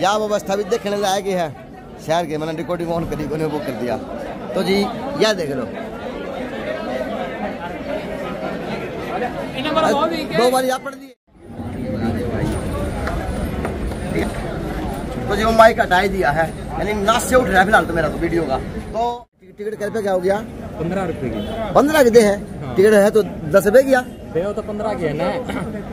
यह व्यवस्था भी देखने लायक है शहर के। मैंने रिकॉर्डिंग ऑन करी को कर दिया तो जी यह देख लो 2 बार यहाँ पढ़ दिए तो जी वो माइक हटाई दिया है, यानी नाश से उठ रहा है फिलहाल तो मेरा तो वीडियो का। तो टिकट कर पे क्या हो गया 15 रुपए की 15 के दे है। हाँ। टिकट है तो 10 रुपए की तो 15 के है ना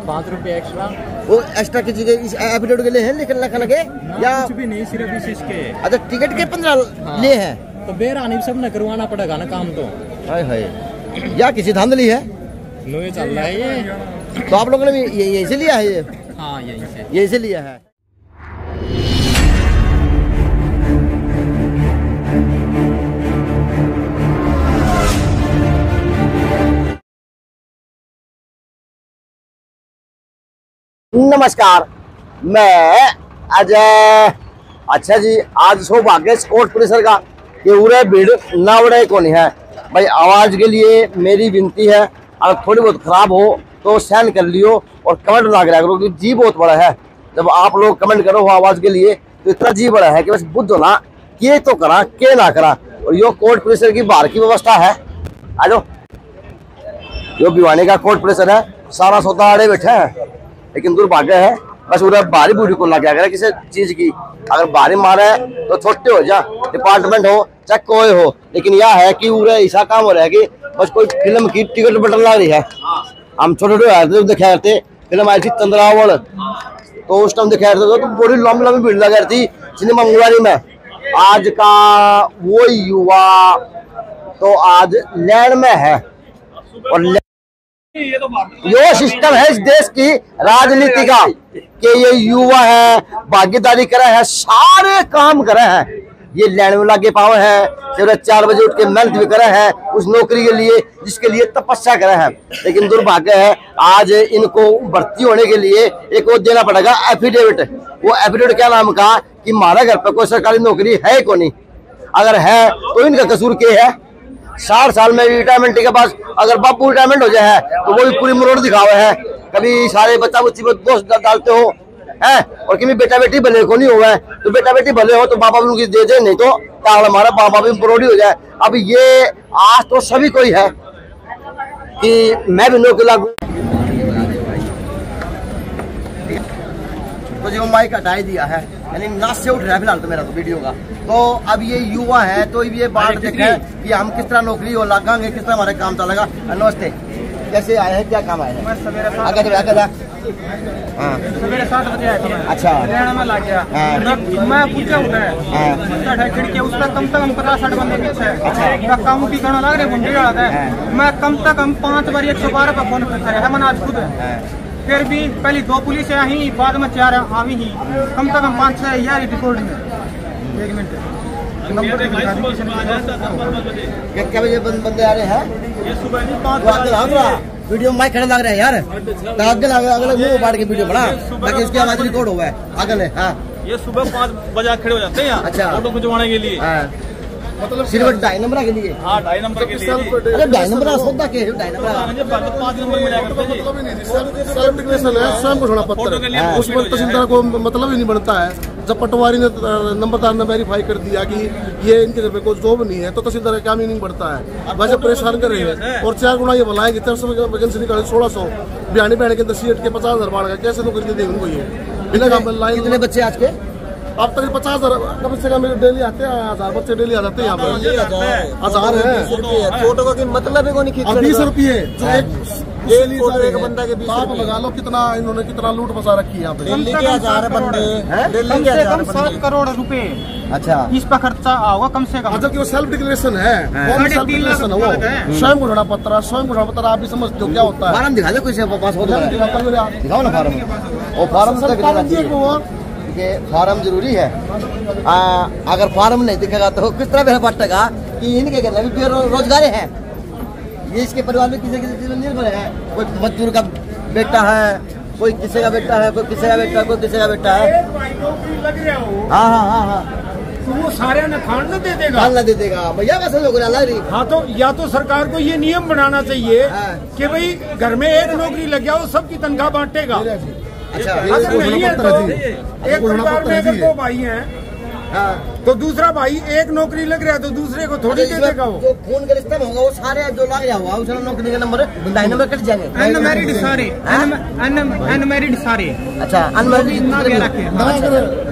5 रुपए एक्स्ट्रा। वो एक्स्ट्रा किसी के इस एपिसोड के लिए है लेकिन लखन के या कुछ भी नहीं, सिर्फ इसके। अच्छा टिकट के 15 ले है तो बेरानी सब न करवाना पड़ेगा ना काम तो। हाय हाय या किसी धांधली है नो चल रहा है ये। तो आप लोगों ने भी ये इसे लिया है ये? हाँ यही ये इसे लिया है। नमस्कार, मैं अजय। अच्छा जी, आज सौभाग्य कोर्ट परिसर का ये उड़े भीड़ ना उड़े कौन है भाई। आवाज के लिए मेरी विनती है, अगर थोड़ी बहुत खराब हो तो सहन कर लियो और कमेंट ना करा करो क्योंकि जी बहुत बड़ा है। जब आप लोग कमेंट करो आवाज के लिए तो इतना जी बड़ा है कि बस बुद्ध ना ये तो करा के ना करा। और यो कोर्ट परिसर की बाहर की व्यवस्था है। आ जाओ, यो भिवानी का कोर्ट परिसर है, सारा सौदा आड़े बैठे है लेकिन दुर्भाग्य है बस उधर बारी बूढ़ी को लग गया किसी चीज की। अगर बारी मारे तो छोटे हो जा, डिपार्टमेंट हो चाहे कोई हो, लेकिन यह है कि पूरा ऐसा काम हो रहा है कि बस कोई फिल्म की टिकट बटन लग रही है। हम छोटे छोटे दिखा करते फिल्म आई थी चंद्रावल, तो उस टाइम दिखा करते तो बड़ी लंबी लंबी भीड़ लगा रही थी सिनेमा मुंगारी में। आज का वो युवा तो आज लैंड में है और यो सिस्टम है इस देश की राजनीति का कि ये युवा है, भागीदारी करे है, सारे काम करे हैं, ये लैंड में लागे पावे है, सिर्फ 4 बजे उठ के मेहनत भी करे हैं उस नौकरी के लिए जिसके लिए तपस्या करे हैं। लेकिन दुर्भाग्य है आज इनको भर्ती होने के लिए एक वो देना पड़ेगा एफिडेविट। वो एफिडेविट क्या नाम का कि हमारे घर पर कोई सरकारी नौकरी है को नहीं, अगर है तो इनका कसूर क्या है। 60 साल में रिटायरमेंट के पास अगर बापू रिटायरमेंट हो जाए तो वो भी पूरी मुरोड़ दिखावे है। कभी सारे बच्चा बच्ची में दोस्त डालते हो है और कभी बेटा बेटी भले को नहीं हुआ है तो बेटा बेटी भले हो तो बाबा भी उनकी दे दे, नहीं तो क्या हमारा बाबा भी मुरोड़ी हो जाए। अब ये आज तो सभी कोई है कि मैं भी नौकरी लागू। तो जो माइक हटाई दिया है, यानी नाश से उठ रहा है फिलहाल तो मेरा तो वीडियो का। तो अब ये युवा है तो ये बात देखे कि हम किस तरह नौकरी और लगाएंगे, किस तरह हमारे काम चलेगा। नमस्ते, कैसे आए हैं, क्या काम आए हैं? सवेरे 7 बजे आया था। अच्छा, हरियाणा में लग गया। मैं पूछा उठा है खिड़की उस पर कम से कम 50-60 बंदे पीछे काम की करना लग रहे बुंडी वाला था। मैं कम से कम 5 बार 112 पर फोन करता है मैंने आज खुद। फिर भी पहले 2 पुलिस आई, बाद में 4 आई ही, कम से कम 5-6 यार रिकॉर्डिंग है। 1 मिनट क्या बजे बंदे आ रहे हैं? ये सुबह 5 बजे वीडियो माइक खड़े लग रहे हैं यार, अगले मुंह बांट के वीडियो बना ताकि इसकी आवाज रिकॉर्ड हुआ है अगले। हाँ, ये सुबह 5 बजे खड़े हो जाते हैं यहाँ। अच्छा, फोटो खिंचवाने के लिए। मतलब सिर्फ 2.5 नंबर के लिए? हाँ, 2.5 नंबर के लिए। अरे 2.5 नंबर सौदा के 2.5 नंबर 5 नंबर मिला करते जी। सेल्फ डिक्लेरेशन है, स्वयं घोषणा पत्र, उसमें तहसीलदार को मतलब ही नहीं बनता है। जब पटवारी ने नंबरदार ने वेरीफाई कर दिया कि ये इनके घर पे कोई जॉब नहीं है तो तहसीलदार का काम ही नहीं बढ़ता है। वैसे परेशान कर रहे हैं और 4 गुना ये बुलाए कि 300 वैकेंसी निकाले 1600 बिहानी बहने के अंदर सीट के 50,000 बाढ़ गए, कैसे नौकरी दे उनको ये बिना काम लाइन। कितने बच्चे आज के? अब तक 50,000 कम से कम डेली आते हैं, 1000 बच्चे डेली आ जाते हैं यहाँ पर। 1000 है फोटो का मतलब है 20 रुपये जो एक बंदा के 20 आप लगा लो कितना इन्होंने कितना लूट फंसा रखी है यहाँ पे। दिल्ली के 1000 बंदे, कम से कम 7 करोड़ रुपए अच्छा इस पर खर्चा होगा कम से कम। जबकि वो सेल्फ डिक्लेरेशन है, सेल्फ डिक्लेरेशन है वो स्वयं घोषणा पत्र। स्वयं घोषणा पत्र आप भी समझते हो क्या होता है? फार्म दिखा दो किसी पास हो तो दिखाओ ना फार्म। वो फार्म फार्म जरूरी है। अगर फार्म नहीं दिखेगा तो किस तरह बटेगा कि इनके घर में बेरोजगारी है। ये इसके परिवार में किसी किसी निर्भर है। कोई मजदूर का बेटा है, कोई किसी का बेटा है, कोई किसी का बेटा, कोई किसी का बेटा है। हाँ हाँ हाँ हाँ, तो वो सारे ने खान न दे देगा, खान न दे देगा भैया। वैसे लोग लग रही। हाँ, तो या तो सरकार को ये नियम बनाना चाहिए कि भाई घर में एक नौकरी लग गया वो सबकी तनख्वाह बांटेगा। अच्छा अगर नहीं है तो एक परिवार में अगर 2 भाई हैं हाँ। तो दूसरा भाई एक नौकरी लग रहा है तो दूसरे को थोड़ी दे देगा वो। जो खून का रिश्ता होगा वो सारे जो लग गया हुआ उसका नौकरी का नंबर दाई नंबर कट जाएंगे। अनमैरिड सारे अनमैरिड सारे। अच्छा अनमैरिड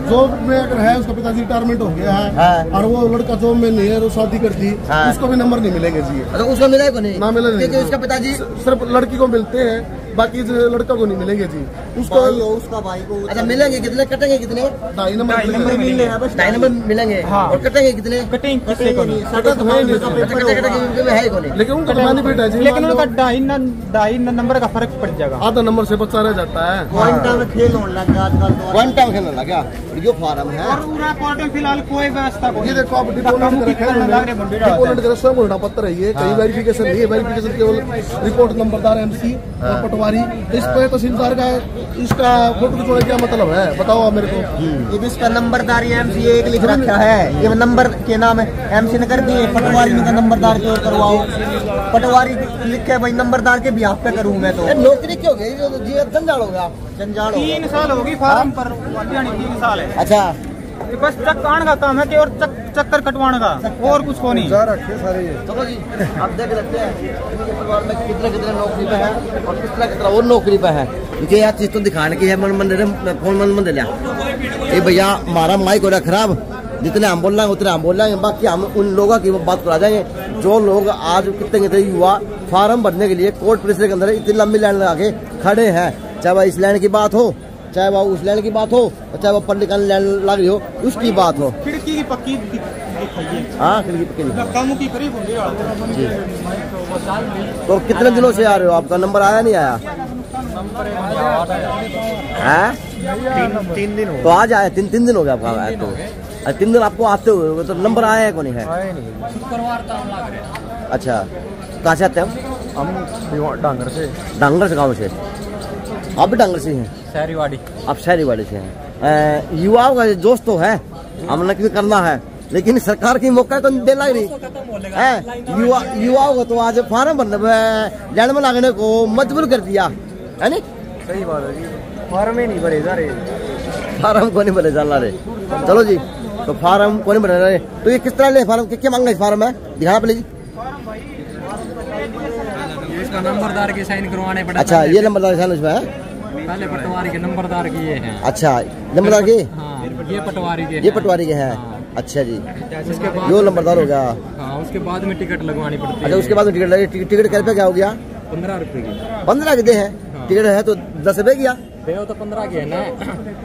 जॉब में अगर है उसका पिताजी रिटायरमेंट हो गया है और वो लड़का जॉब में नहीं है वो शादी कर दी उसको भी नंबर नहीं मिलेंगे जी। अच्छा उसको मिलेगा नहीं? ना मिलेगा क्योंकि उसका पिताजी सिर्फ लड़की को मिलते हैं बाकी लड़का को नहीं मिलेंगे जी। उसको उसका भाई को अच्छा मिलेंगे कितने कटेंगे कितने? 2.5 नंबर मिलने हैं बस 2.5 नंबर मिलेंगे और कटेंगे कितने? कटिंग किससे को नहीं कटा तो है नहीं नहीं लेकिन उनका बेनिफिट है जी। लेकिन उनका 2.5 नंबर का फर्क पड़ जाएगा। आधा नंबर से बच्चा रह जाता है। में खेल होने लगा आजकल वन टाइम खेलने लगा यो फार्म है और पूरा कोर्ट में फिलहाल कोई व्यवस्था ये देखो आप डिपोनेंट का स्वयं घोषणा पत्र है ये कहीं वेरिफिकेशन नहीं है। वेरिफिकेशन केवल रिपोर्ट नंबरदार MC और पटवारी इस पे तहसीलदार का इसका फोटो खिंचवाने क्या मतलब है बताओ मेरे को। ये भी इसका नंबरदार MC एक लिख रखा है ये नंबर के नाम है MC ने कर दिए पटवारी का नंबरदार के करवाओ पटवारी लिखे भाई नंबरदार के भी आप पे करूँ मैं तो नौकरी क्यों गई जी जंजाल हो गया जंजाल 3 साल होगी फार्म पर 3 साल है। अच्छा ये बस चक्कान का काम है कि और चक्कर कटवाने का और कुछ को नहीं। चलो जी आप देख लेते हैं परिवार में कितने नौकरी पे है और कितना और नौकरी पे है मुझे यह चीज तो दिखाने की है मन मंदिर फोन मन मंदिर ये भैया हमारा माइक हो रहा खराब जितने हम बोल रहे हैं उतने हम बोल रहे हैं बाकी हम उन लोगों की बात करा जाएंगे जो लोग आज कितने युवा फार्म भरने के लिए कोर्ट परिसर के अंदर इतनी लंबी लाइन लगा के खड़े हैं चाहे वह इस लाइन की बात हो चाहे वह उस लाइन की बात हो चाहे वह पढ़ लिखने लाइन लग रही हो उसकी बात हो। खिड़की की पक्की दिखाइए। हाँ खिड़की पक्की काम की करीब होंगे। तो कितने दिनों से आ रहे हो आपका नंबर आया नहीं आया? है 3 दिन तो आज आया 3 दिन हो गया आपका आया तो 3 दिन आपको आते हुए तो नंबर आया है कौन है? अच्छा कहाँ से आते हैं हम? डांगर से गाँव से आप भी डांगर से हैं? शहरीवाड़ी। आप शहरीवाड़ी से हैं। युवाओं का जोश तो है हमने भी करना है लेकिन सरकार की मौका तो दे लग रही है युवाओं को तो आज फार्म भरने लाइन में लगने को मजबूर कर दिया है नी? सही बात है जी फार्म ही नहीं भरे जा रहे फार्म को नहीं भरे जा रहे। चलो जी तो फार्म को नहीं भरे जा रहे तो ये किस तरह ले फार्म क्या मांगना है फार्म है दिखाना प्लीज। इसका नंबरदार के साइन करवाने पड़े। अच्छा ये नंबरदार के साइन उसमें है पहले पटवारी के नंबरदार के ये हैं। अच्छा नंबरदार के हाँ, ये पटवारी के ये पटवारी के हैं। अच्छा जी उसके बाद यो नंबरदार हो गया। हाँ उसके बाद में टिकट लगवानी पड़ती है। अच्छा उसके बाद में टिकट लगी टिकट कर पे क्या हो गया? 15 रुपए की 15 के दे है टिकट है तो 10 रुपए किया तो 15 के है ना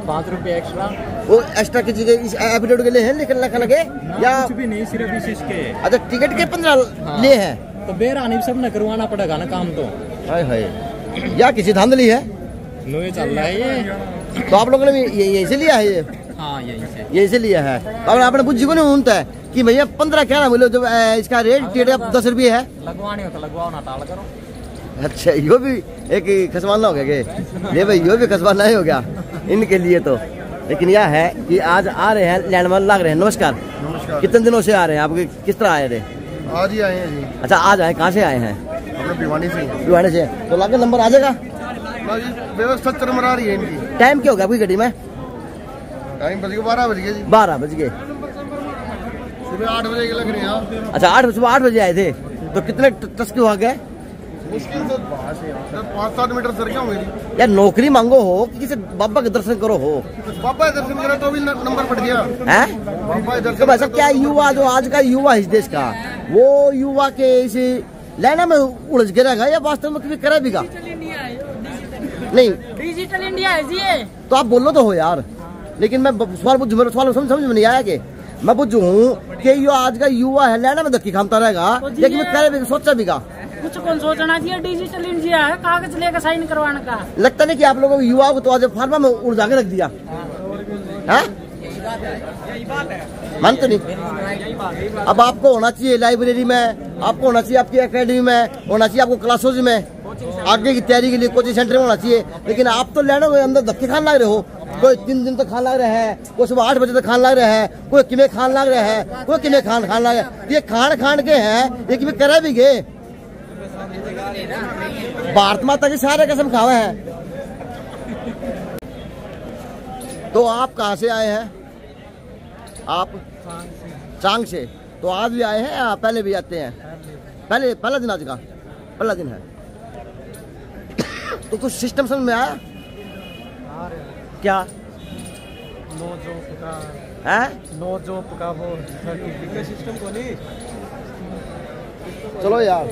5 रुपए एक्स्ट्रा वो एक्स्ट्रा किसी के एपिसोड के लिए है लेकिन लिखा लगे या कुछ भी नहीं सिर्फ इस इसके। अच्छा टिकट के 15 लिए है तो बेरानी सब न करवाना पड़ेगा ना काम तो। हाय हाय या किसी धांधली है नो ये चल रहा है ये तो आप लोगों ने भी यही से लिया है ये? हाँ यही से लिया है। अब आपने बुझी को नहीं उनता है कि भैया 15 क्या ना बोलो जब इसका रेट टिकट 10 रुपये है लगवानी हो तो लगवाओ ना टाल करो। अच्छा यो भी एक खसवाना हो गया ये भाई यो भी खसवाना ही हो गया इनके लिए तो। लेकिन यह है कि आज आ रहे हैं लैंड मार्क लग रहे हैं। नमस्कार कितने दिनों से आ रहे हैं आपके किस तरह आए थे? आज ही आए हैं जी। अच्छा आज आए कहाँ से आए हैं? अपने भिवानी से। भिवानी से तो लागे नंबर आ जाएगा व्यवस्था चरमरा रही है इनकी। टाइम क्या हो गया आपकी गाड़ी में? टाइम बज गया 12 बज गए जी। 12 बज गए सुबह 8 बजे के लग रहे हैं। अच्छा सुबह 8 बजे आए थे तो कितने टस के आ गए? मुश्किल से 5-7 मीटर सर क्या होंगे यार नौकरी मांगो हो कि किसी बाबा के दर्शन करो हो। बाबा के दर्शन करो तो भी नंबर पड़ गया है बाबा के तो वैसा क्या युवा जो आज का युवा इस देश का वो युवा के इसी लाइन में उलझ के रहेगा या वास्तव में कभी करा भी का नहीं? डिजिटल इंडिया है जी ये। तो आप बोलो तो हो यार लेकिन मैं सवाल पूछूं मेरा सवाल समझ में नहीं आया कि मैं पूछू हूँ कि यो आज का युवा है लाइन में धक्की खामता रहेगा लेकिन मैं करे भी सोचा भी का कुछ कौन सोचना चाहिए डिजिटल इंडिया है कागज लेकर साइन करवाने का। लगता नहीं कि आप लोगों को युवाओं को तो आज फार्मा में उलझा के रख दिया है? मानते नहीं। अब आपको होना चाहिए लाइब्रेरी में आपको होना चाहिए आपकी एकेडमी में होना चाहिए आपको क्लासेज में आगे की तैयारी के लिए कोचिंग सेंटर में होना चाहिए लेकिन आप तो लेने के अंदर धक्के खान लग रहे हो। कोई 3 दिन तक खान लग रहे हैं कोई सुबह 8 बजे तक खान लग रहे हैं कोई किमे खान लग रहे हैं कोई किमे खान लग रहे हैं। ये खान के हैं ये किमे करा भी गए भारत माता की सारे कसम खावे हैं तो आप कहाँ से आए हैं? आप चांग से। तो आज भी आए हैं या पहले भी आते हैं? पहला दिन आज का पहला दिन है। तो कुछ सिस्टम समझ में आया क्या? नो जॉब का वो सिस्टम को नहीं। चलो यार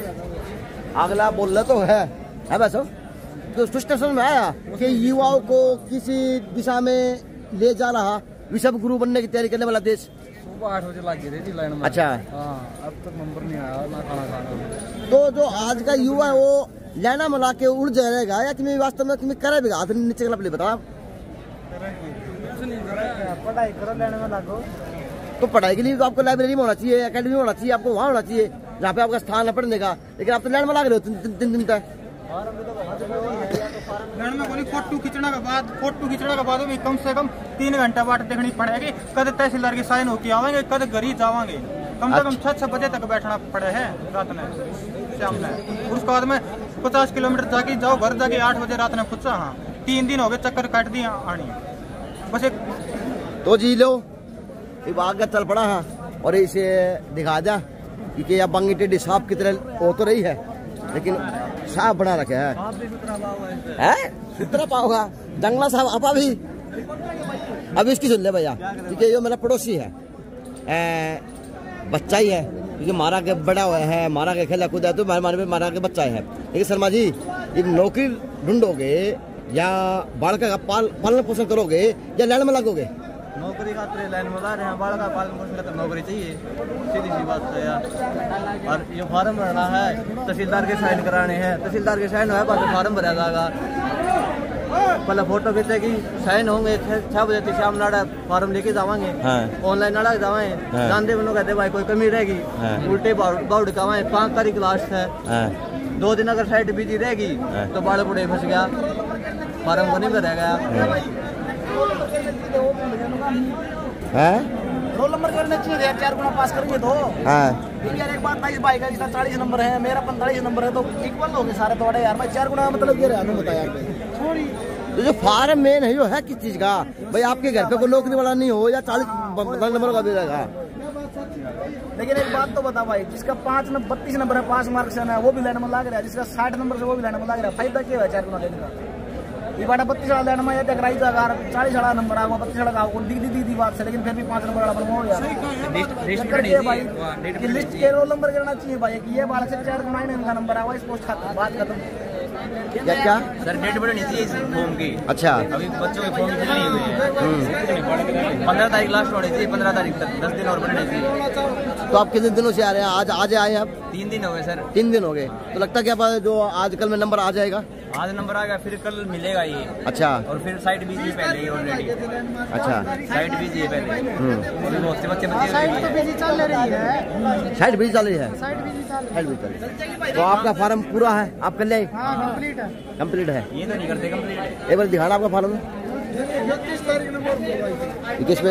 अगला बोल रहे तो है वैसे। तो सिस्टम समझ में आया कि युवाओं को किसी दिशा में ले जा रहा, विश्व गुरु बनने की तैयारी करने वाला देश। सुबह 8 बजे लग गई थी लाइन में। अच्छा अब तक नंबर नहीं आया ना खाना खाना। तो जो आज का युवा है वो लाइना में ला के उड़ जाएगा या तुम्हें वास्तव में तुम्हें करे भी हाथ नीचे का पहले बताओ। पढ़ाई करो लाइन में लागो। तो पढ़ाई के लिए तो आपको लाइब्रेरी में होना चाहिए, एकेडमी में होना चाहिए, आपको वहाँ होना चाहिए जहाँ पे आपका स्थान है पढ़ने का। लेकिन आप तो लाइन में लग रहे हो 3 दिन तक। लाइन में कोई फोटो खींचने के बाद भी कम से कम 3 घंटा बाट देखनी पड़ेगी। कद तहसीलदार की साइन होके आवेंगे, कद गरीब जावांगे। कम से कम 6 बजे तक बैठना पड़े है रात में शाम में। उसके बाद में 50 किलोमीटर जाके जाओ, घर जाके 8 बजे रात में पूछा। हाँ 3 दिन हो गए चक्कर काट दिया आनी बस एक। तो जी लो अब आगे चल पड़ा है और इसे दिखा जा कि यह बंगी टेडी सांप की तरह हो तो रही है लेकिन सांप बना रखे है। कितना पाओगा जंगला साहब आपा भी। अब इसकी सुन ले भैया ठीक है। ये मेरा पड़ोसी है, बच्चा ही है क्योंकि मारा के बड़ा हुआ है, मारा के खेला कूदा तो मारा के बच्चा है। लेकिन शर्मा जी ये नौकरी ढूंढोगे या बालक का पालन पोषण करोगे या लाइन में लगोगे? नौकरी का लाइन में ला रहे हैं, बालक का पालन पोषण का तो नौकरी चाहिए, सीधी सी बात है यार। और ये फार्म भरना है, तहसीलदार के साइन कराने हैं, तहसीलदार के साइन है बाद फार्म भरा जाएगा। पहले फोटो खींचेगी, साइन होंगे 6 बजे तक शाम नाड़ा फार्म लेके जावांगे। ऑनलाइन नाड़ा जावाएं जानते बनो कहते भाई कोई कमी रहेगी उल्टे बाउड कावाएं 5 तारीख लास्ट है। 2 दिन अगर साइड बिजी रहेगी तो बाल बुढ़े फंस गया, फार्म को नहीं भरेगा। रोल नंबर करने चाहिए यार, 4 गुना पास करेंगे तो। यार एक बात 22 भाई का जिसका 40 नंबर है, मेरा 45 नंबर है तो इक्वल हो गए सारे थोड़े यार। भाई 4 गुना मतलब ये रहा बता यार। तो जो फार्म मेन है जो है किस चीज का भाई? आपके घर पे कोई नौकरी वाला नहीं हो या 40 नंबर का भी रहेगा। लेकिन एक बात तो बता भाई, जिसका 32 नंबर है 5 मार्क्स है वो भी लाइन में लग रहा है, जिसका 60 नंबर से वो भी लाइन में लग रहा है। फायदा क्या है 4 गुना लेने का? ये बाटा 32 वाला लाइन में ये टकराई था, 40 वाला नंबर आगा 32 वाला आगा दी बात से। लेकिन फिर भी 5 नंबर वाला पर हो गया भाई कि लिस्ट के रोल नंबर करना चाहिए भाई कि ये 12 से 4 गुना इनका नंबर आवा इस पोस्ट खत्म, बात खत्म। क्या सर डेट बढ़नी चाहिए इस फॉर्म की। अच्छा अभी बच्चों के फॉर्म नहीं हुए हैं। 15 तारीख लास्ट होनी चाहिए, 15 तारीख तक 10 दिन और बढ़ने चाहिए। तो आप कितने दिनों से आ रहे हैं? आज आए आप? 3 दिन हो गए सर। 3 दिन हो गए। तो लगता क्या बात जो आज कल में नंबर आ जाएगा? आज नंबर आ गया फिर कल मिलेगा ये। अच्छा और फिर साइड बिजी पहले ही ऑलरेडी। अच्छा साइड बिजी है पहले। बहुत से बच्चे साइड तो बिजी चल रही है, साइड भी चल रही है। साइड बिजी चल रही है। तो आपका फार्म पूरा है? आप कर ले? हां कंप्लीट है। कंप्लीट है? ये तो नहीं करते कंप्लीट। एक बार दिखाना आपका फार्म। 31 तारीख नंबर किस पे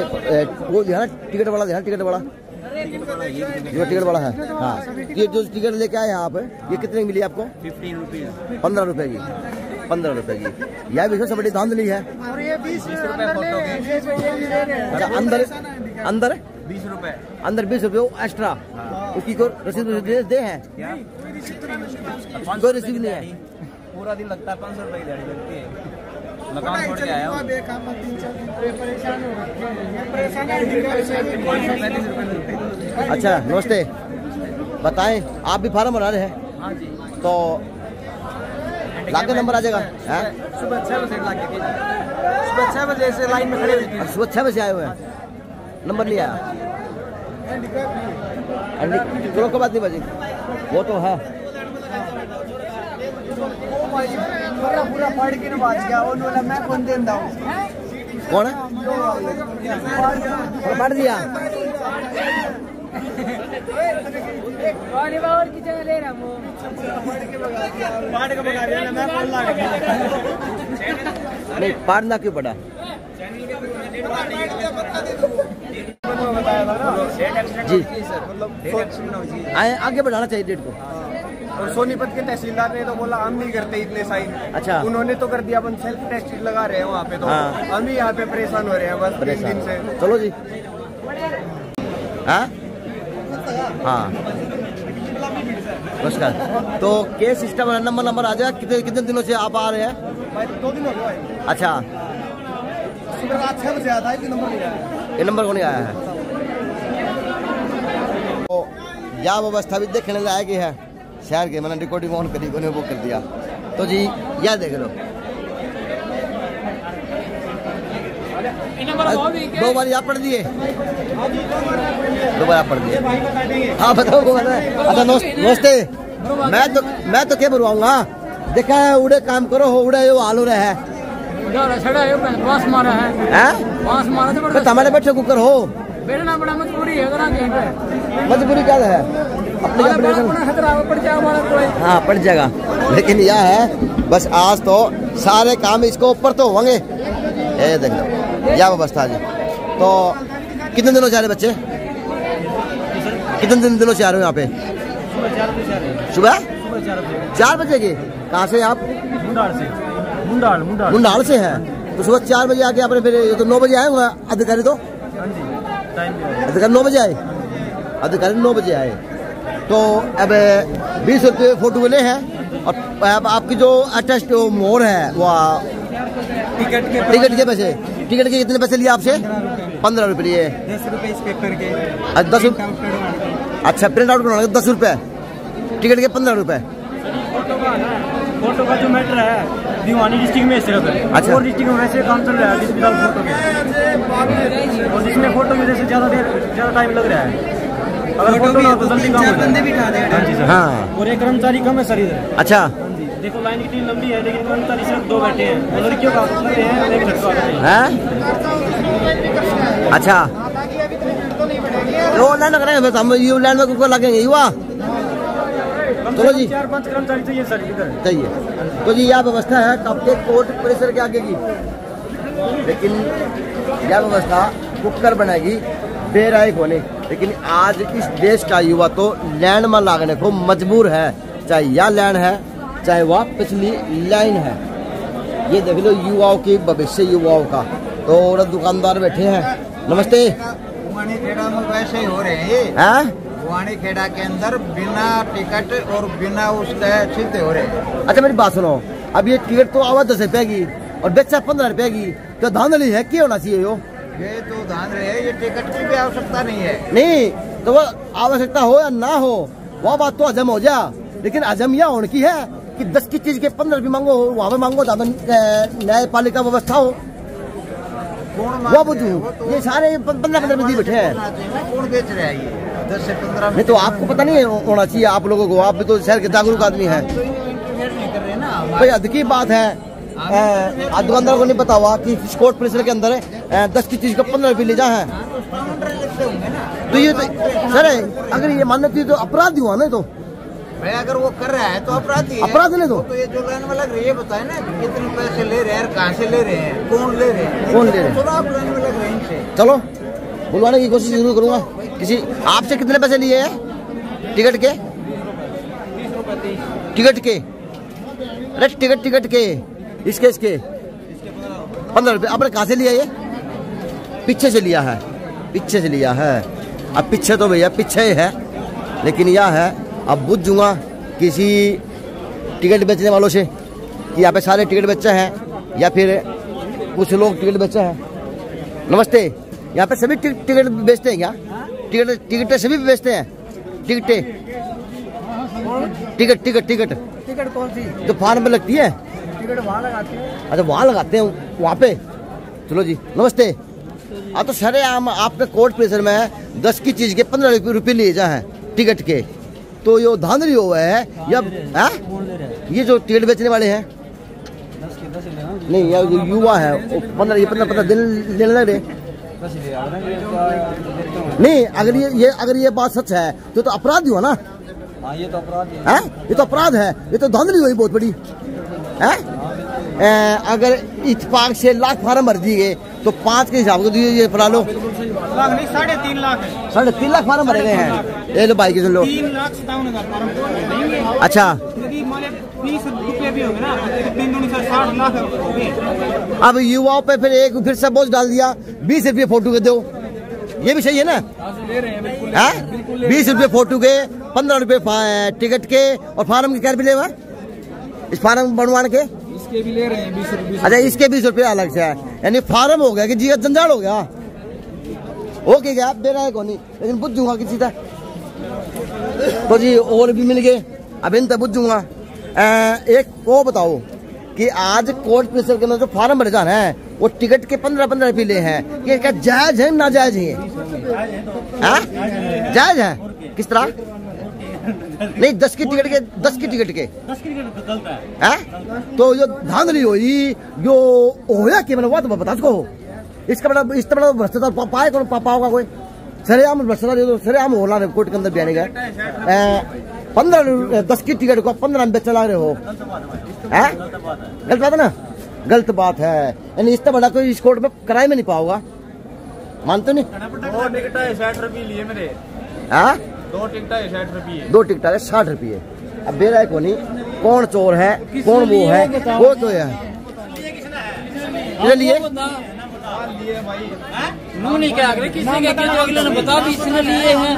वो दिखाना टिकट वाला, दिखाना टिकट वाला। जो टिकट वाला है हाँ। ये जो टिकट लेके आए हैं आप ये कितने की मिली आपको? 15 रुपीज। 15 रुपए की। 15 रुपए की यह भी सबसे बड़ी धांधली है। और ये 20 रुपए फोटो के। अंदर 20 रुपए अंदर 20 रुपए वो एक्स्ट्रा। उसकी कोई रसीद दे हैं? कोई रसीद नहीं है। पूरा दिन लगता है 500 रुपए की दिहाड़ी लगती है। मकान छोड़ के आया हूँ। अच्छा नमस्ते, बताएं आप भी फार्म बना रहे हैं? हाँ जी। तो लाके नंबर आ जाएगा? सुबह 6 बजे लाके सुबह 6 बजे से लाइन में खड़े हुए थे। सुबह 6 बजे आए हुए हैं, नंबर नहीं आया। चलो कोई बात नहीं बाजी, वो तो है। पूरा पढ़ के बात किया वो बोला मैं कौन देता हूँ। कौन है? पढ़ दिया की जगह ले रहा हूँ। नहीं पढ़ना क्यों पड़ा? जी आगे बढ़ाना चाहिए डेट को। और सोनीपत के तहसीलदार ने तो बोला हम नहीं करते इतने साइन। अच्छा। उन्होंने तो कर दिया, अपन सेल्फ टेस्ट लगा रहे हैं वहाँ पे, तो हम भी यहाँ पे परेशान हो रहे हैं बस 3 दिन से। चलो जी। हाँ हाँ नमस्कार। तो क्या सिस्टम है? नंबर आ जाए। कितने दिनों से आप आ रहे हैं? 2 दिन हो गए। अच्छा, सुबह 6 बजे आता है, नंबर नहीं आया। ये नंबर को नहीं आया है। तो यह व्यवस्था भी देखने लायक है शहर के। मैंने रिकॉर्डिंग ऑन करी को वो कर दिया। तो जी यह देख लो, 2 बार आप पढ़ दिए, 2 बार आप पढ़ दिए। हाँ बताओ। अच्छा नमस्ते। मैं तो क्या बुलवाऊंगा? देखा है उड़े काम करो हो, उड़े यो हाल हो रहा है। हमारे बैठे कुकर हो बैठना बड़ा मजबूरी है। मजबूरी क्या है? अपने हाँ पड़ जाएगा। लेकिन यह है बस आज तो सारे काम इसको ऊपर तो होंगे। ये देख लो यह व्यवस्था जी। तो कितने दिनों से आ रहे बच्चे? कितने दिनों से आ रहे हो यहाँ पे? सुबह 4 बजे की। कहाँ से आप? मुंडाल से हैं। तो सुबह 4 बजे आके आपने फिर ये तो 9 बजे आए होंगे अधिकारी? तो अधिकारी 9 बजे आए, अधिकारी 9 बजे आए। तो अब 20 रुपये फोटो ले हैं। और अब आपकी जो अटेस्ट मोर है वो टिकट के पैसे, टिकट के कितने पैसे लिए आपसे? 15 रुपये लिए। 10 रुपये इस पेपर के। 10 रुपये। अच्छा प्रिंट आउट करवाना 10 रुपये, टिकट के 15 रुपये। फोटो का जो मैटर है दीवानी डिस्ट्रिक्ट में सिर्फ है। अच्छा। और डिस्ट्रिक्ट में वैसे काम चल रहा है डिजिटल फोटो के, और जिसमें फोटो की वजह से ज़्यादा टाइम लग रहा है। अगर फोटो ना हो तो जल्दी काम होता है। हाँ। और एक कर्मचारी कम है सर इधर। अच्छा। देखो लाइन कितनी लंबी है, लेकिन कर्मचारी सिर्फ 2 बैठे हैं। और लड़कियों का है, एक लड़का है। अच्छा ऑनलाइन लग रहे हैं, हम ऑनलाइन में कुकर लगेंगे युवा। चलो जी 4-5 कर्मचारी चाहिए सर इधर चाहिए। तो जी यह व्यवस्था है आपके कोर्ट परिसर के आगे की। लेकिन यह व्यवस्था कुकर बनेगी बेरायक होने। लेकिन आज इस देश का युवा तो लैंड में लागने को मजबूर है, चाहे यह लैंड है चाहे वह पिछली लाइन है। ये देख लो युवाओं की भविष्य युवाओं का। तो दुकानदार बैठे हैं। नमस्ते। खेड़ा में वैसे ही हो रहे हैं। गुवानी खेड़ा के अंदर बिना टिकट और बिना उसके सीधे हो रहे हैं। अच्छा मेरी बात सुनो, अब ये टिकट तो आवा 10 रुपए की और बेचा 15 रुपए की, तो धांधली है क्या होना चाहिए? ये तो धांधली है, ये टिकट की भी आवश्यकता नहीं है। नहीं तो वो आवश्यकता हो या ना हो वह बात तो हजम हो जा। लेकिन हजम यह होने की है कि 10 की चीज के 15 रुपये मांगो, वहाँ पे मांगो न्यायपालिका व्यवस्था हो। वो बुझू ये सारे 15 रुपये बैठे हैं। कौन बेच रहा है ये 10 से 15? नहीं तो आपको पता नहीं होना चाहिए आप लोगों को, आप भी तो शहर के जागरूक आदमी हैं। भाई हद की बात है, दुकानदार को नहीं पता हुआ कि कोर्ट परिसर के अंदर 10 की चीज का 15 रुपये ले जा है। तो ये तो सर अगर ये मानना चाहिए तो अपराध हुआ ना। तो भाई अगर वो कर रहा है तो अपराधी है। अपराध नहीं तो ये जो लाइन में लग रही है बताए ना कितने पैसे ले रहे हैं, कहाँ से ले रहे हैं, कौन ले रहे हैं, कौन ले रहे हैं? चलो आप लाइन में लग रहे हैं इनसे। चलो बुलवाने की कोशिश जरूर करूंगा। किसी आपसे कितने पैसे लिए हैं टिकट के? टिकट के? अरे टिकट के इसके 15 रुपये। आपने कहाँ से लिया? ये पीछे से लिया है, पीछे से लिया है। अब पीछे तो भैया पीछे ही है। लेकिन यह है अब बुझ जाऊंगा किसी टिकट बेचने वालों से कि यहाँ पे सारे टिकट बेचे हैं या फिर कुछ लोग टिकट बेचे हैं। नमस्ते। यहाँ पे सभी टिकट बेचते हैं क्या? टिकट सभी बेचते हैं? टिकट कौन सी? जो फार्म में लगती है टिकट वहाँ लगाते हैं। अच्छा वहाँ लगाते हैं वहाँ पे। चलो जी नमस्ते। तो सर आपके कोर्ट परिसर में 10 की चीज के 15 रुपये लिए जा है टिकट के। तो ये धांधली हुआ है या ये जो टिकट बेचने वाले हैं? नहीं ये जो युवा है 15 दिन लेने लग रहे। नहीं अगर ये बात सच है तो अपराध हुआ ना। ये तो अपराध है। ये तो अपराध है, ये तो धांधली हुई बहुत बड़ी है। अगर इत्तेफाक से लाख फार्म भर दिए गए तो 5 के हिसाब से ये फला लो। लाख नहीं 3.5 लाख है। 3.5 लाख फार्म भरे गए हैं। ये लो भाई के सुन लो। 3,57,000 फार्म। अच्छा 20 रुपये भी हो गए ना, 3 दूनी से 60 लाख हो गए। अब युवाओं पे फिर से बोझ डाल दिया, 20 रुपये फोटो के दो, ये भी सही है ना? 20 रुपये फोटो के, 15 रुपये टिकट के, और फार्म के क्या भी लेगा इस फार्म बनवाने के? इसके भी ले रहे हैं 20 रुपये। अच्छा इसके 20 रुपये अलग से है, यानी फार्म हो गया कि जी जंजाल हो गया। ओके क्या दे रहा है कौन नहीं, लेकिन बुझूंगा किसी तरह तो जी और भी मिल गए। अब इन तक बुझूंगा। एक वो बताओ कि आज कोर्ट प्रेशर के अंदर जो फार्म भरे जाना है वो टिकट के 15-15 रुपये ले हैं, ये क्या जायज है ना जायज है? जायज है किस तरह? नहीं 10 की टिकट के 10 की टिकट के गलत है। तो जो धांधली हुई जो होया कि मैंने वो तो बता सको इसका बड़ा इस बड़ा भ्रष्टाचार पाए कौन पापा होगा कोई? सरेआम भ्रष्टाचार सरेआम हो रहा है कोर्ट के अंदर भी आने का। 10 की टिकट को 15 में बेचने लग रहे हो, गलत बात है ना? गलत बात है, यानी इससे बड़ा कोई इस कोर्ट में कराए में नहीं पाओगा, मानते नहीं? 2 टिकट है 60 रुपये लिए मेरे। 2 टिकट है 60 रुपये। 2 टिकट है 60 रुपये। अब बेरा है कौन कौन चोर है कौन वो है वो तो है लिए नहीं क्या करे किसी के जो अगले ने बता दी इसने लिए हैं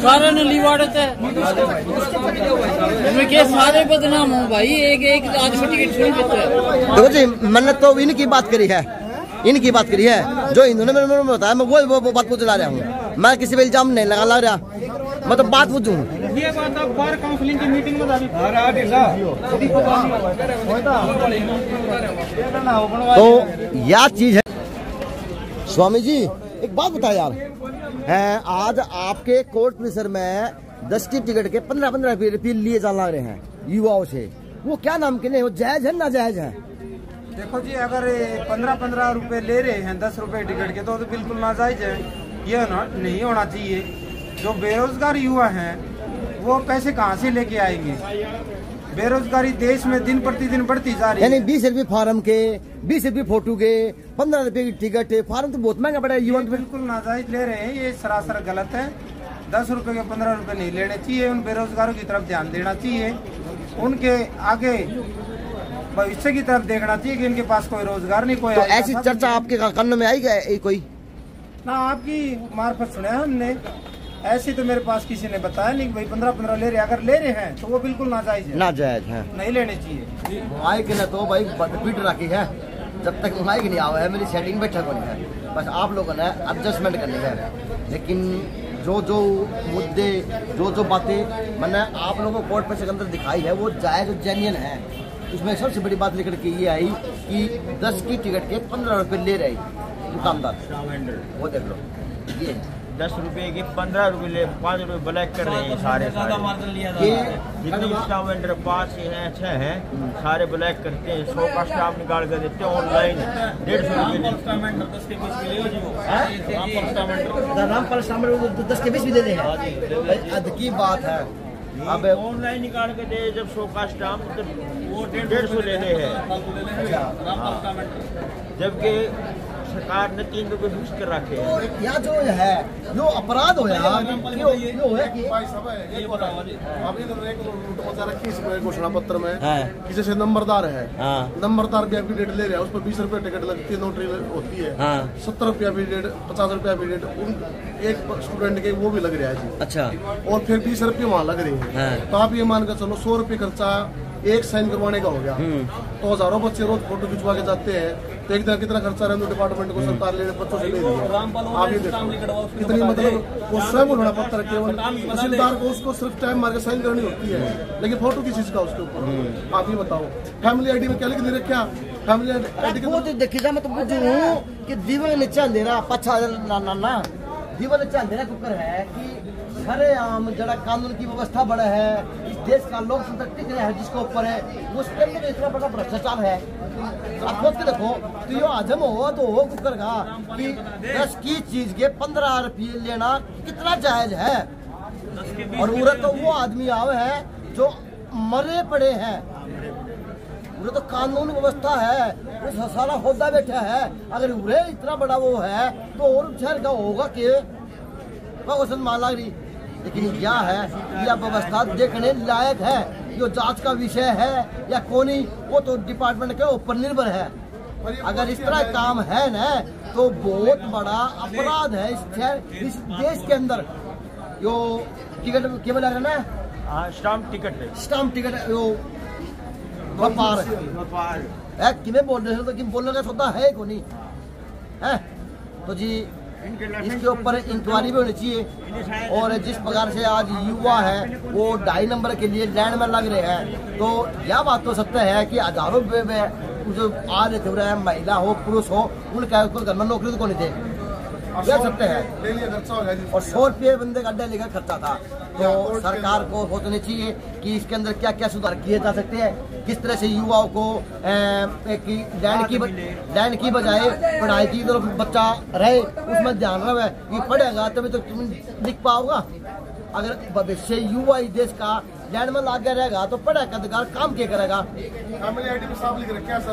सारे ने लिवाड़त है इनमें के सारे बदनाम हो भाई। एक आदमी टिकट छोड़ देता है। देखो जी मैंने तो इनकी बात करी है, इनकी बात करी है जो इन्होंने मेरे बताया, मैं वो बात पूछ ला रहा हूँ, मैं किसी पे इल्जाम नहीं लगा रहा, मतलब बात पूछूं। ये बात आप बार काउंसलिंग की मीटिंग में तो यह चीज है। स्वामी जी एक बात बताओ यार, है आज आपके कोर्ट परिसर में 10 की टिकट के 15-15 रुपये लिए जा रहे हैं युवाओं से, वो क्या नाम के लिए वो जायज है ना जायज है? देखो जी अगर 15-15 रुपए ले रहे हैं 10 रुपए टिकट के तो बिल्कुल नाजायज है, ये नहीं होना चाहिए। जो बेरोजगार युवा हैं वो पैसे कहाँ से लेके आएंगे? बेरोजगारी देश में दिन प्रतिदिन बढ़ती जा रही है। यानी 20 रुपये फार्म के, 20 रुपये फोटो के, 15 रुपये की टिकट है, फार्म तो बहुत महंगा पड़ा है युवा। बिल्कुल नाजायज ले रहे हैं, ये सरासर गलत है। 10 रुपए के 15 रुपए नहीं लेने चाहिए, उन बेरोजगारों की तरफ ध्यान देना चाहिए, उनके आगे भविष्य की तरफ देखना चाहिए कि इनके पास कोई रोजगार नहीं, कोई। तो ऐसी चर्चा आपके कानों में आई क्या कोई? ना आपकी मार्फत सुना है हमने, ऐसी तो मेरे पास किसी ने बताया नहीं भाई 15-15 ले रहे। अगर ले रहे हैं तो वो बिल्कुल नाजायज है, नाजायज है, नहीं लेने चाहिए। माइक ने तो भाई पीट रखी है, जब तक माइक नहीं आवा है मेरी सेटिंग बैठा को नहीं है, बस आप लोगों ने एडजस्टमेंट करनी है। लेकिन जो जो मुद्दे जो जो बातें मैंने आप लोगों को कोर्ट पर अंदर दिखाई है वो जायज और जेन्युइन है। उसमें सबसे बड़ी बात लेकर के ये आई कि 10 की टिकट के 15 रुपये ले रहे दुकानदार, वो देख लो ये 10 रुपए के 15 रुपए ले 5 रुपए ब्लैक कर रहे हैं सारे जितने स्टाफ वेंडर 5 हैं 6 हैं सारे ब्लैक करते हैं। 100 का स्टाफ निकाल कर देते हैं ऑनलाइन 150 रुपए 10 के 20 भी दे रहे हैं, अद की बात है। अब ऑनलाइन निकाल के दे जब 100 का स्टाफ तो वो 150 ले रहे हैं, जबकि सरकार ने 3 रुपए फिक्स कर रखे हैं। यहाँ जो है जो अपराध हो घोषणा पत्र में किसी से नंबरदार है, नंबरदार भी आपकी डेट ले रहा है, उस पर 20 रुपए टिकट लगती है, नोटरी होती है, 70 रुपया भी डेट, 50 रुपया भी डेट, एक स्टूडेंट के वो भी लग रहा है जी। अच्छा, और फिर 20 रुपये वहाँ लग रहे हैं, तो आप ये मान कर चलो 100 रुपये खर्चा एक साइन करवाने का हो गया, तो हजारों बच्चे रोज फोटो खिंचवा के जाते हैं, तो एक दिन कितना खर्चा रहता है डिपार्टमेंट को सरकार ले बच्चों से ले रही है। आप ये देखो कितनी मतलब वो स्वयं घोषणा पत्र केवल तहसीलदार को उसको सिर्फ टाइम मार के साइन करनी होती है, लेकिन फोटो किस चीज का उसके ऊपर आप ये बताओ। फैमिली आईडी में क्या लिख दे रखा? फैमिली आईडी देखी जा, मैं तो पूछूं कि दीवार नीचे अंधेरा पछा ना दीवार नीचे अंधेरा कुकर है कि खरे आम जरा कानून की व्यवस्था बड़ा है, इस देश का लोकतंत्र टिक रहा है जिसके ऊपर है, उसके अंदर इतना बड़ा भ्रष्टाचार है। आप सोच के देखो तो ये हजम हो तो हो कुकर का कि 10 की चीज के 15 रुपये लेना कितना जायज है। और उधर तो वो आदमी आवे है जो मरे पड़े हैं, उन्हें तो कानून व्यवस्था है, वो सारा होदा बैठा है। अगर उन्हें इतना बड़ा वो है तो और शहर का होगा कि वसन मान लग रही। लेकिन क्या है, यह व्यवस्था देखने लायक है। जो जांच का विषय है या कौन ही, वो तो डिपार्टमेंट के ऊपर निर्भर है। अगर इस तरह काम है ना तो बहुत बड़ा अपराध है इस देश के अंदर। जो टिकट केवल है ना, स्टाम्प टिकट है, स्टाम्प टिकट जो व्यापार है किमें बोल रहे हो, तो किम बोलने का सौदा है को नहीं है। तो जी इसके ऊपर इंक्वायरी भी होनी चाहिए। और जिस प्रकार से आज युवा है वो 2.5 नंबर के लिए लाइन में लग रहे हैं, तो यह बात तो सत्य है कि हजारों जो आ रहे थे, महिला हो पुरुष हो, उनका घर में नौकरी तो नहीं थे, यह सत्य है। और 100 रुपये बंदे का डेली का खर्चा था। तो सरकार को सोचना चाहिए कि इसके अंदर क्या क्या सुधार किए जा सकते हैं, किस तरह से युवाओं को लाइन की बजाय पढ़ाई की तरफ बच्चा रहे, उसमें ध्यान रहे कि पढ़ेगा तभी तो तुम लिख पाओगा। अगर भविष्य युवा इस देश का लैंड में लाग रहेगा तो पढ़ा अधिकार काम क्या करेगा। फैमिली आईडी में साफ लिख रखा है सर,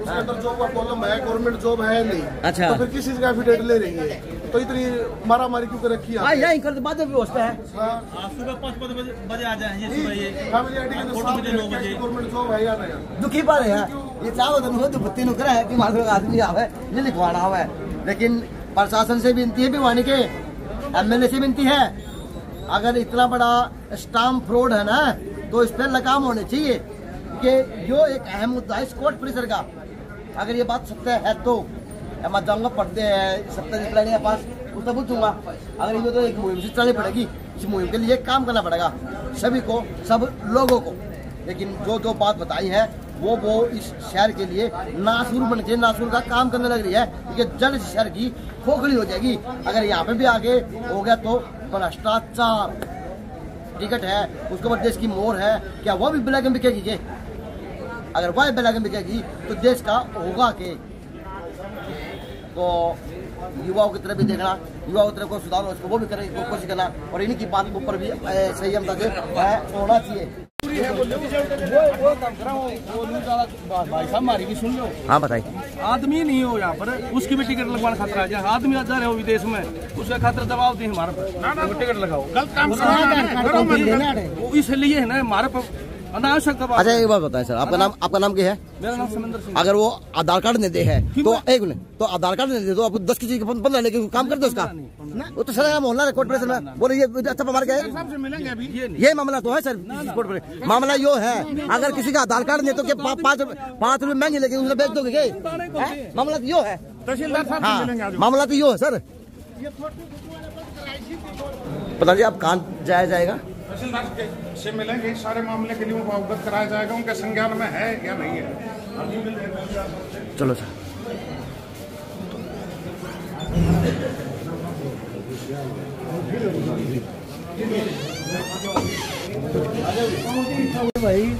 उसके अंदर जॉब का कॉलम है, गवर्नमेंट जॉब है नहीं। अच्छा, तो फिर किस चीज का एफिडेविट ले रही है, तो इतनी मारा मारी क्यों कर रखी है? यही कर बाद में व्यवस्था है। सुबह 5 बजे आ जाएंगे। फैमिली आईडी के अंदर साफ लिख रखा है गवर्नमेंट जॉब है या नहीं। दुखी बात है ये चाहो तो बत्ती नुकरा है कि मात्र आदमी आवे ये लिखवाना हुआ है। लेकिन प्रशासन से विनती है, भिवानी के MLA से विनती है, अगर इतना बड़ा स्टाम्प फ्रॉड है ना तो इस पर लगाम होने चाहिए कि जो एक अहम मुद्दा है स्कॉट परिसर का। अगर ये बात सत्य है तो मैं जाऊंगा पढ़ते हैं सत्य रिप्लाई के पास, उसको पूछूंगा। अगर ये तो एक मुहिम से चलनी पड़ेगी, इस मुहिम के लिए काम करना पड़ेगा सभी को, सब लोगों को। लेकिन जो बात बताई है वो इस शहर के लिए नासूर बन के नासूर का काम करने लग रही है, क्योंकि जड़ शहर की खोखली हो जाएगी। अगर यहाँ पे भी आगे हो गया तो भ्रष्टाचार टिकट है, उसके बाद देश की मोहर है, क्या वो भी ब्लैक में बिकेगी के? अगर वह ब्लैक में बिकेगी तो देश का होगा के? तो युवाओं की तरफ भी देखना, युवाओं की तरफ को सुधार उसको वो भी करने की कोशिश करना, और इन्हीं की बात के ऊपर भी संयमता से होना चाहिए। भाई साहब हमारी भी सुन लो। हाँ बताइए। आदमी नहीं हो यहाँ पर, उसकी भी टिकट लगवाना खतरा है। जहाँ आदमी जा रहे हो विदेश में, उसका खतरा दबाव दी हमारे पर, टिकट लगाओ गलत काम वो इसलिए है ना हमारे पर अनावश्यक दबाव। अच्छा एक बात बताएं सर, आपका नाम क्या है? मेरा नाम समिंदर सिंह। अगर वो आधार कार्ड नहीं दे है तो एक मिनट, तो आधार कार्ड नहीं दे तो आपको 10 की चीज 15 लेके काम कर दो उसका, वो तो सर मोहल्ला है कोर्ट प्रेशर में। बोले ये अच्छा हमारे क्या है, ये मामला तो है सर कोर्ट प्रेशर। मामला यो है, अगर किसी का आधार कार्ड नहीं तो क्या 5 रुपए महंगे लेके उसे बेच दोगे क्या? मामला तो यो है, मामला तो यो है सर। पता नहीं आप कहाँ जाया जाएगा, तहसीलदार से मिलेंगे, सारे मामले के लिए उनको अवगत कराया जाएगा, उनके संज्ञान में है या नहीं है। चलो सर।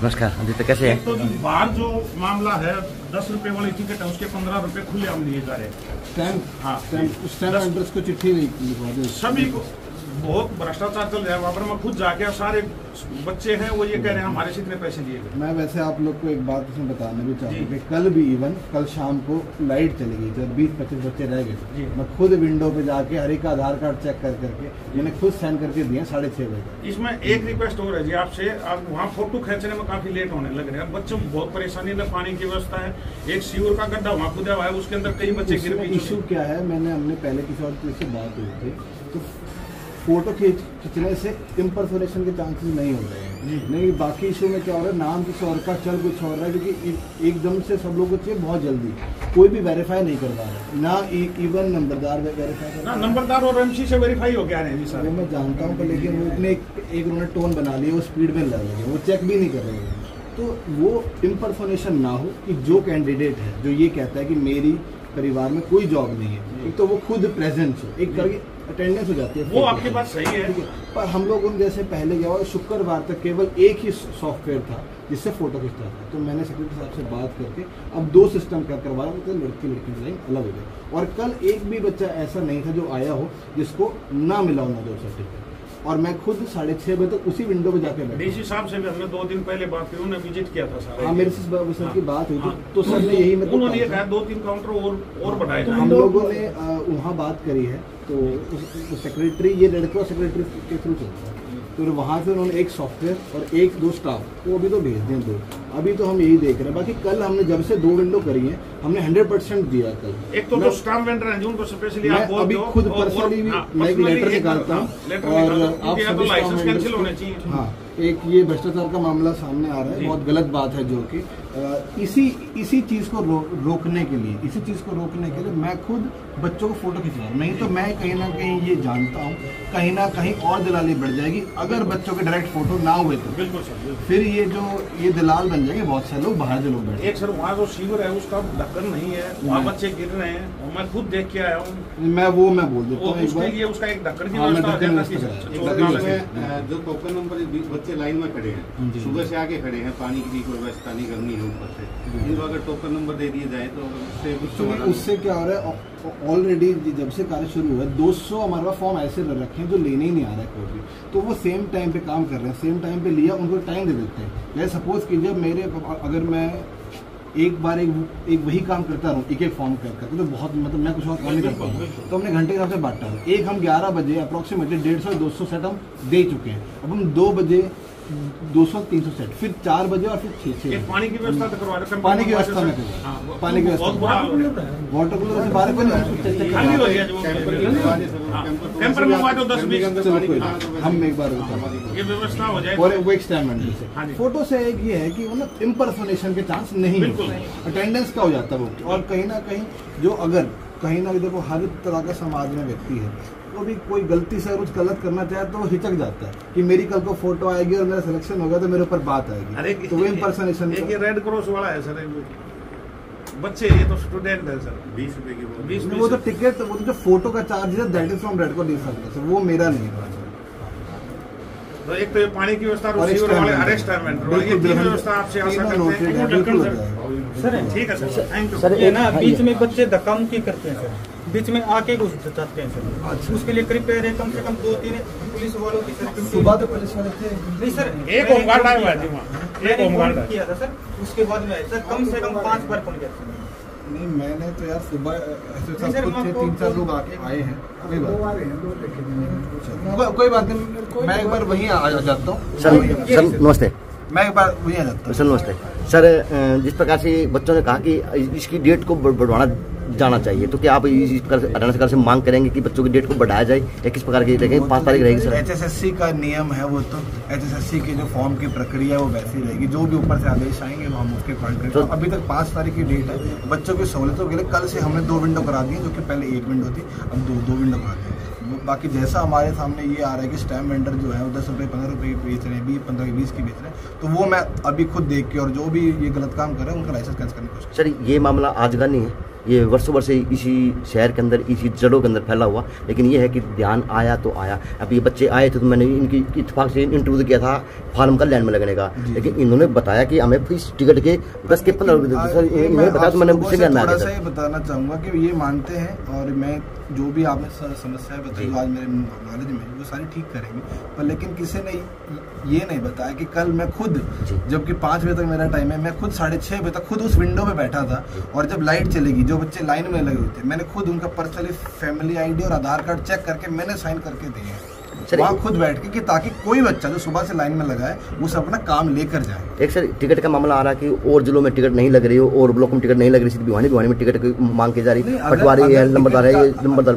नमस्कार आदित्य, कैसे हैं? तो बाहर जो मामला है 10 रुपए वाली टिकट है, उसके 15 रुपए खुले आम लिए जा रहे हैं। हाँ, एड्रेस को चिट्ठी नहीं सभी को बहुत भ्रष्टाचार चल रहा है वहाँ पर। मैं खुद जाके, सारे बच्चे हैं वो ये कह रहे हैं हमारे से इतने पैसे लिए गए। मैं वैसे आप लोग को एक बात इसमें बताना भी चाहूँ कि कल भी कल शाम को लाइट चली गई, जब 20-25 बच्चे रह गए, मैं खुद विंडो पे जाके हर एक का आधार कार्ड चेक करके मैंने खुद साइन करके दिए 6:30 बजे। इसमें एक रिक्वेस्ट हो रही है जी आपसे, आप वहाँ फोटो खींचने में काफी लेट होने लग रहे हैं, बच्चों को बहुत परेशानी है, पानी की व्यवस्था है, एक सीवर का गड्ढा वहाँ खुदा हुआ है, उसके अंदर कई बच्चे गिर गए। इशू क्या है, हमने पहले किसी और चीज से बात हुई थी, तो फोटो खींचने से इम्पर्सोनेशन के चांसेस नहीं हो रहे हैं। नहीं, बाकी इशू में क्या हो रहा है, नाम किसी और का चल कुछ और रहा है, क्योंकि एकदम से सब लोग को चाहिए बहुत जल्दी, कोई भी वेरीफाई नहीं कर पा रहा ना, इवन नंबरदार वेरीफाई कर रहा, नंबरदार और MC से वेरीफाई हो गया है सर। वो मैं जानता हूँ, लेकिन वो अपने एक उन्होंने टोन बना लिया, वो स्पीड में लगे, वो चेक भी नहीं कर रहे हैं। तो वो इम्पर्सोनेशन ना हो कि जो कैंडिडेट है जो ये कहता है कि मेरी परिवार में कोई जॉब नहीं है, एक तो वो खुद प्रेजेंट हो, एक करके अटेंडेंस हो जाती है, वो आपके पास सही है। पर हम लोग उन जैसे पहले गया, शुक्रवार तक केवल एक ही सॉफ्टवेयर था जिससे फोटो खींचता था, तो मैंने सेक्रेटरी साहब से बात करके अब 2 सिस्टम क्या करवा रहा हूँ, तो लड़की डिजाइन अलग हो गया। और कल एक भी बच्चा ऐसा नहीं था जो आया हो जिसको ना मिला हो ना जॉब सर्टिफिकेट। और मैं खुद 6:30 बजे तक उसी विंडो पे जाके बैठा। डीसी साहब से भी हमने 2 दिन पहले बात की, उन्होंने विजिट किया था सर। हाँ, मेरे से सर की बात हुई थी, तो सर ने यही उन्होंने ये कहा 2-3 काउंटर और बढ़ाए जाए। हम लोगों ने वहाँ बात करी है, तो सेक्रेटरी, ये लड़के और सेक्रेटरी के थ्रू चलता है, तो वहाँ से उन्होंने एक सॉफ्टवेयर और 1-2 स्टाफ वो अभी तो भेज दें। तो अभी तो हम यही देख रहे हैं। बाकी कल हमने जब से 2 विंडो करी है, हमने 100% दिया कल। एक तो स्टाफ वेंडर हैं जिनको स्पेशली आप बोलते अभी हो, खुद पर्सनली मैं एक लेटर निकालता हूँ और आप सभी लाइसेंस कैंसिल होने चाहिए। हाँ, एक ये भ्रष्टाचार का मामला सामने आ रहा है, बहुत गलत बात है, जो कि इसी चीज को रोकने के लिए मैं खुद बच्चों को फोटो खिंचवा रहा हूं। नहीं तो मैं कहीं ना कहीं ये जानता हूँ, कहीं ना कहीं और दलाली बढ़ जाएगी अगर बच्चों के डायरेक्ट फोटो ना हुए तो। बिल्कुल सर, फिर ये दलाल बन जाएंगे, बहुत सारे लोग बाहर से लोग बैठे। एक सर वहाँ जो सीवर है उसका ढक्कन नहीं है, वहाँ बच्चे गिर रहे हैं, और मैं खुद देख के आया हूँ। मैं बोल देता हूँ, उसके लिए उसका एक ढक्कन की जो टोकन नंबर बच्चे लाइन में खड़े हैं, सुबह से आके खड़े हैं, पानी की कोई व्यवस्था नहीं करनी है ऊपर से, इनको अगर टोकन नंबर दे दिए जाए तो उससे क्या हो रहा है, ऑलरेडी जब से कार्य शुरू हुआ है 200 हमारे पास फॉर्म ऐसे रखे हैं जो लेने ही नहीं आ रहा है कोई भी, तो वो सेम टाइम पे काम कर रहे हैं, सेम टाइम पे लिया, उनको टाइम दे देते हैं। जैसे सपोज कीजिए अगर मैं एक बार एक वही काम करता रहूँ एक फॉर्म करके, तो बहुत मतलब मैं कुछ और काम नहीं कर पाऊंगा, तो हमने घंटे के हिसाब से बांटा है। एक हम 11 बजे अप्रोक्सीमेटली 150-200 सेट हम दे चुके हैं। अब हम 2 बजे 200-300 सेट, फिर 4 बजे और फिर 6 पानी की व्यवस्था तो करवा रहे, पानी की व्यवस्था में पानी की व्यवस्था वाटर कूलर से बाहर हम एक बार ये व्यवस्था हो जाए और वो एक्सटेंड फोटो से एक ये है कि मतलब इम्पर्सोनेशन के चांस नहीं है, अटेंडेंस का हो जाता है वो। और कहीं ना कहीं जो अगर कहीं ना देखो हर तरह का समाज में व्यक्ति है, तो भी कोई गलती से कुछ गलत करना चाहे तो वो हिचक जाता है कि मेरी कल को फोटो आएगी और मेरा सिलेक्शन होगा तो मेरे ऊपर बात आएगी, तो वो इम्पर्सोनेशन। ये रेड क्रॉस वाला है सर, बच्चे ये तो स्टूडेंट है सर, 20 रुपए की वो तो टिकट, वो तो जो फोटो का चार्ज है that is from red cross sir, वो मेरा नहीं है। तो एक तो ये पानी की व्यवस्था वाले अरेस्ट ये व्यवस्था आपसे आशा करते हैं सर। ठीक है सर, थैंक यू। सर ये ना बीच में बच्चे धक्का मुक्की करते हैं सर, बीच में आके घुस जाते हैं सर, उसके लिए प्रिपेयर है कम से कम 2-3 पुलिस वालों की सर। सुबह तो पुलिस वाले थे नहीं सर, एक होमगार्ड आया हुआ है वहाँ, एक होमगार्ड किया था सर, उसके बाद में सर कम से कम 5 बार फोन किया। नहीं मैंने तो यार सुबह ऐसे सब कुछ 3-4 लोग आके आए हैं, कोई बात नहीं, मैं एक बार वहीं आ जाता हूँ। सर नमस्ते, मैं एक बार वहीं आ जाता हूँ। सर नमस्ते सर, जिस प्रकार से बच्चों ने कहा कि इसकी डेट को बढ़ाना जाना चाहिए, तो क्या आप इस प्रकार से हरियाणा सरकार से मांग करेंगे कि बच्चों की डेट को बढ़ाया जाए या किस प्रकार की रहेगी? 5 तारीख रहेगी सर? HSSC का नियम है वो, तो HSSC की जो फॉर्म की प्रक्रिया है वो वैसी रहेगी, जो भी ऊपर से आदेश आएंगे वो हम उसके अकॉर्डिंग करेंगे। अभी तक 5 तारीख की डेट है। बच्चों की सहूलियतों के लिए कल से हमने 2 विंडो करा दी, जो कि पहले 1 विंडो थी, अब 2 विंडो करा दी। बाकी जैसा हमारे सामने ये आ रहा है कि स्टैम्प वेंडर जो है वो 10 रुपये 15 रुपये की बेच रहे हैं, 20-15 20 की बेच रहे हैं, तो वो मैं अभी खुद देख के और जो भी ये गलत काम कर रहे हैं उनका लाइसेंस कैंसिल करने की कोशिश। सर ये मामला आज का नहीं है, ये वर्षों वर्ष इसी शहर के अंदर इसी जड़ों के अंदर फैला हुआ, लेकिन ये है कि ध्यान आया तो आया। अब ये बच्चे आए थे तो मैंने इनकी इत्तेफाक से इंटरव्यू किया था फार्म का लाइन में लगने का, लेकिन इन्होंने बताया कि हमें फीस टिकट के 10 के 15 रुपये देते। सर इन्होंने बताया तो मैंने उससे ज्ञान थोड़ा सा ये बताना चाहूँगा कि ये मानते हैं, और मैं जो भी आपने समस्याएं बताई आज मेरे नॉलेज में वो सारी ठीक करेंगे, पर लेकिन किसी ने ये नहीं बताया कि कल मैं खुद, जबकि 5 बजे तक मेरा टाइम है, मैं खुद 6:30 बजे तक खुद उस विंडो पे बैठा था, और जब लाइट चलेगी जो बच्चे लाइन में लगे हुए थे, मैंने खुद उनका पर्सनली फैमिली ID और आधार कार्ड चेक करके मैंने साइन करके दिए हैं वहाँ खुद बैठ के, कि ताकि कोई बच्चा जो सुबह से लाइन में लगा है वो सब अपना काम लेकर जाए। एक सर टिकट का मामला आ रहा है कि और जिलों में टिकट नहीं लग रही हो, और ब्लॉक में टिकट नहीं लग रही, सिर्फ भिवानी में टिकट की मांग की जा रही, पटवारी है, नंबरदार है, ये नंबरदार,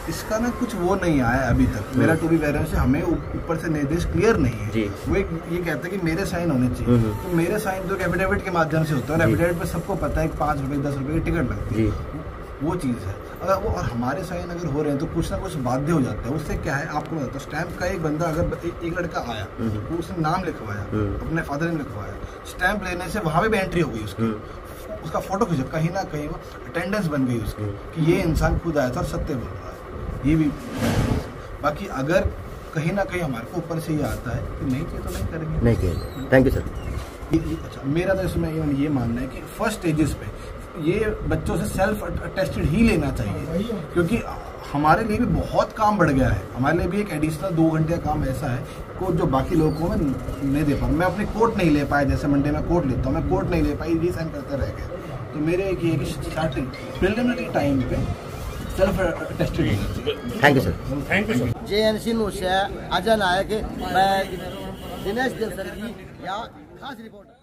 इसका ना कुछ वो नहीं आया अभी तक। मेरा टू बी वेयर से हमें ऊपर से निर्देश क्लियर नहीं है। वो ये कहते हैं कि मेरे साइन होने चाहिए, तो मेरे साइन तो एफिडेविट के माध्यम से होता है, और एफिडेविट पे सबको पता है कि 5 रुपये 10 रुपये की टिकट लगती है, वो चीज़ है। अगर वो और हमारे साइन अगर हो रहे हैं तो कुछ ना कुछ बाध्य हो जाता है। उससे क्या है आपको बताता हूँ, स्टैंप का एक बंदा अगर एक लड़का आया तो उसने नाम लिखवाया, अपने फादर ने लिखवाया, स्टैंप लेने से वहाँ पे भी एंट्री हो गई उसकी, उसका फोटो खींचा, कहीं ना कहीं वो अटेंडेंस बन गई उसकी कि ये इंसान खुद आया था और सत्य बोल रहा है। ये भी बाकी अगर कहीं ना कहीं हमारे को ऊपर से ये आता है कि नहीं किया तो नहीं करेंगे, नहीं किया। Thank you sir. अच्छा मेरा तो इसमें ये मानना है कि फर्स्ट स्टेजेस पे ये बच्चों से सेल्फ अटेस्टेड ही लेना चाहिए, क्योंकि हमारे लिए भी बहुत काम बढ़ गया है। हमारे लिए भी एक एडिशनल 2 घंटे का काम ऐसा है को जो बाकी लोगों को मैं नहीं दे पा रहा। मैं अपनी कोर्ट नहीं ले पाया, जैसे मंडे में कोर्ट लेता हूँ, मैं कोर्ट नहीं ले पाई, रीसाइन करते रह गए। तो मेरे एक ये कि स्टार्टिंग प्रिलिमिनरी टाइम पे self tested. Thank you sir. Thank you sir. JNC news से अजय नायक, मैं दिनेश देवसर की या खास रिपोर्टर।